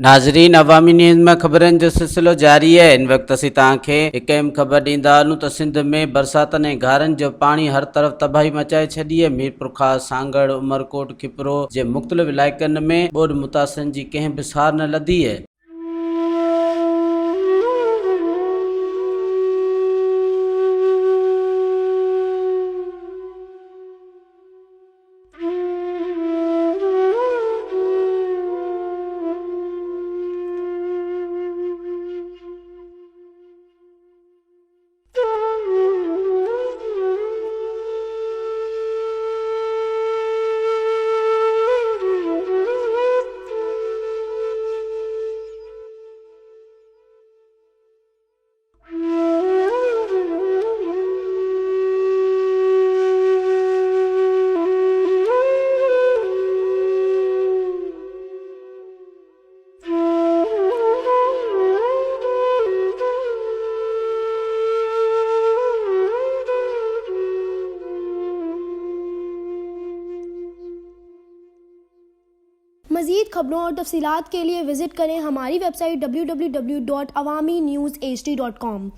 नाज़रीन, अवामी न्यूज़ में ख़बरनि जो सिलसिलो जारी है। इन वक्त असीं तव्हांखे हिकु अहम ख़बर ॾींदा आहियूं त सिंध में बरसातनि ऐं घारनि जो पाणी हर तरफ़ तबाही मचाए छॾी आहे। मीरपुर ख़ासि सांगड़, उमरकोट, खिपरो जे मुख़्तलिफ़ इलाइक़नि में ॿोॾि मुतासिरनि जी कंहिं बि सार न लधी आहे। मज़ीद खबरों और तफसीलात के लिए विज़िट करें हमारी वेबसाइट www.awamiNewsHD.com।